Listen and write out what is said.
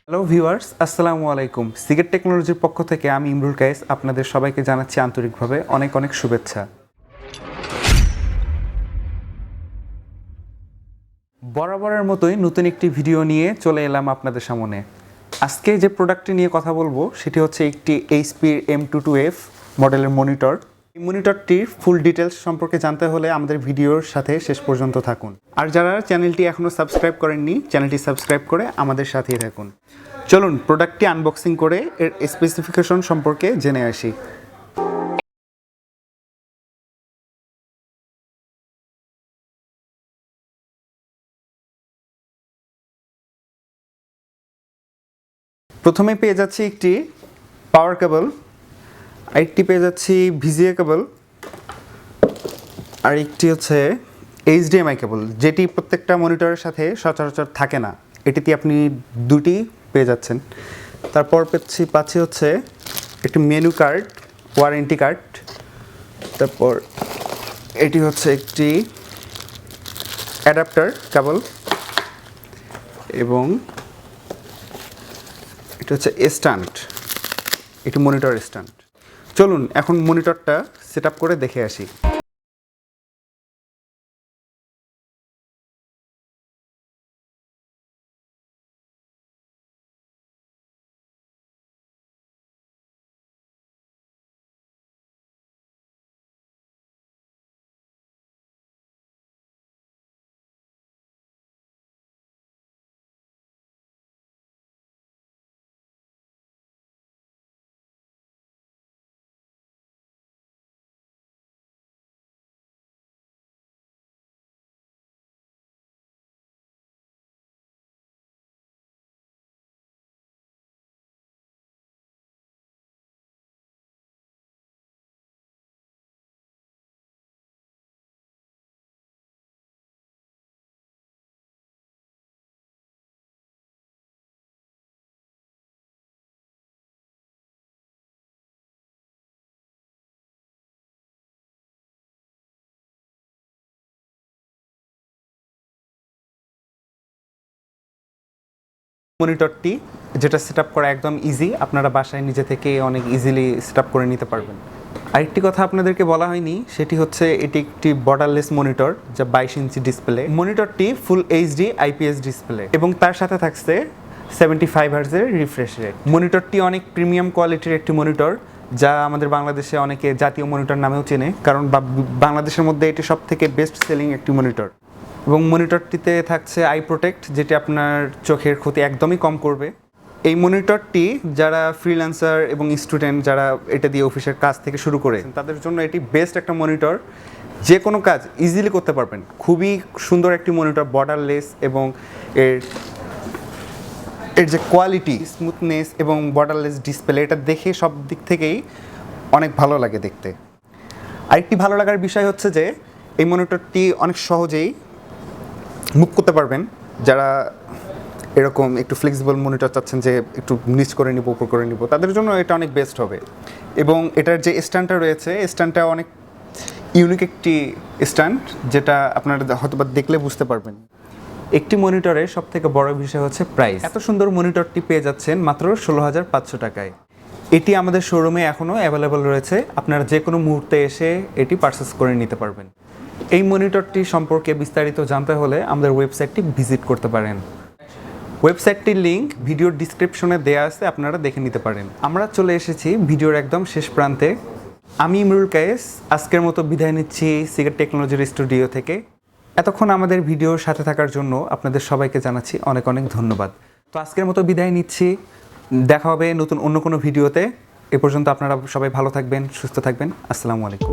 Hello viewers, আসসালামু আলাইকুম। Seagate টেকনোলজির পক্ষ থেকে আমি ইমরুল কায়েস আপনাদের সবাইকে জানাচ্ছি আন্তরিকভাবে অনেক অনেক শুভেচ্ছা। বরাবরের মতোই নতুন একটি ভিডিও নিয়ে চলে এলাম আপনাদের সামনে। আজকে যে প্রোডাক্টটি নিয়ে কথা বলবো সেটি হচ্ছে একটি HP M22f মডেলের মনিটর। এই মনিটরটির ফুল ডিটেলস সম্পর্কে জানতে হলে আমাদের ভিডিওর সাথে শেষ পর্যন্ত থাকুন। আর যারা চ্যানেলটি এখনও সাবস্ক্রাইব করেননি, চ্যানেলটি সাবস্ক্রাইব করে আমাদের সাথেই থাকুন। চলুন প্রোডাক্টটি আনবক্সিং করে এর স্পেসিফিকেশন সম্পর্কে জেনে আসি। প্রথমে পেয়ে যাচ্ছি একটি পাওয়ার কেবল, আরেকটি পেয়ে যাচ্ছি VGA কেবল, আর একটি হচ্ছে HDMI কেবল, যেটি প্রত্যেকটা মনিটরের সাথে সচরাচর থাকে না। এটিতে আপনি দুটি পেয়ে যাচ্ছেন। তারপর পাচ্ছি হচ্ছে একটি মেনু কার্ড, ওয়ারেন্টি কার্ড। তারপর এটি হচ্ছে একটি অ্যাডাপ্টার কেবল, এবং এটা হচ্ছে স্ট্যান্ড, একটি মনিটর স্ট্যান্ড। চলুন এখন মনিটরটা সেট আপ করে দেখে আসি। মনিটরটি যেটা সেট আপ করা একদম ইজি, আপনারা বাসায় নিজে থেকে অনেক ইজিলি সেট আপ করে নিতে পারবেন। আরেকটি কথা আপনাদেরকে বলা হয়নি, সেটি হচ্ছে এটি একটি বর্ডারলেস মনিটর, যা 22 ইঞ্চি ডিসপ্লে। মনিটরটি ফুল HD IPS ডিসপ্লে এবং তার সাথে থাকছে 75 হার্জের রিফ্রেশ রেট। মনিটরটি অনেক প্রিমিয়াম কোয়ালিটির একটি মনিটর, যা আমাদের বাংলাদেশে অনেকে জাতীয় মনিটর নামেও চেনে, কারণ বাংলাদেশের মধ্যে এটি সব থেকে বেস্ট সেলিং একটি মনিটর। এবং মনিটরটিতে থাকছে আই প্রোটেক্ট, যেটি আপনার চোখের ক্ষতি একদমই কম করবে। এই মনিটরটি যারা ফ্রিল্যান্সার এবং স্টুডেন্ট, যারা এটা দিয়ে অফিসের কাজ থেকে শুরু করে, তাদের জন্য এটি বেস্ট একটা মনিটর। যে কোনো কাজ ইজিলি করতে পারবেন। খুবই সুন্দর একটি মনিটর, বর্ডারলেস, এবং এর যে কোয়ালিটি, স্মুথনেস এবং বর্ডারলেস ডিসপ্লে, এটা দেখে সব দিক থেকেই অনেক ভালো লাগে দেখতে। আরেকটি ভালো লাগার বিষয় হচ্ছে যে এই মনিটরটি অনেক সহজেই মুভ করতে পারবেন। যারা এরকম একটু ফ্লেক্সিবল মনিটর চাচ্ছেন, যে একটু নিচ করে নিব, উপর করে নিব, তাদের জন্য এটা অনেক বেস্ট হবে। এবং এটার যে স্ট্যান্ডটা রয়েছে, স্ট্যান্ডটা অনেক ইউনিক একটি স্ট্যান্ড, যেটা আপনারা হয়তো দেখলে বুঝতে পারবেন। একটি মনিটরের সব থেকে বড় বিষয় হচ্ছে প্রাইস। এত সুন্দর মনিটরটি পেয়ে যাচ্ছেন মাত্র 16,500 টাকায়। এটি আমাদের শোরুমে এখনও অ্যাভেলেবল রয়েছে, আপনারা যে কোনো মুহূর্তে এসে এটি পারচেস করে নিতে পারবেন। এই মনিটরটি সম্পর্কে বিস্তারিত জানতে হলে আমাদের ওয়েবসাইটটি ভিজিট করতে পারেন। ওয়েবসাইটটির লিঙ্ক ভিডিওর ডিসক্রিপশনে দেওয়া আছে, আপনারা দেখে নিতে পারেন। আমরা চলে এসেছি ভিডিওর একদম শেষ প্রান্তে। আমি ইমরুল কায়েস আজকের মতো বিদায় নিচ্ছি সিগেট টেকনোলজির স্টুডিও থেকে। এতক্ষণ আমাদের ভিডিওর সাথে থাকার জন্য আপনাদের সবাইকে জানাচ্ছি অনেক অনেক ধন্যবাদ। তো আজকের মতো বিদায় নিচ্ছি, দেখা হবে নতুন অন্য কোনো ভিডিওতে। এ পর্যন্ত আপনারা সবাই ভালো থাকবেন, সুস্থ থাকবেন। আসসালামু আলাইকুম।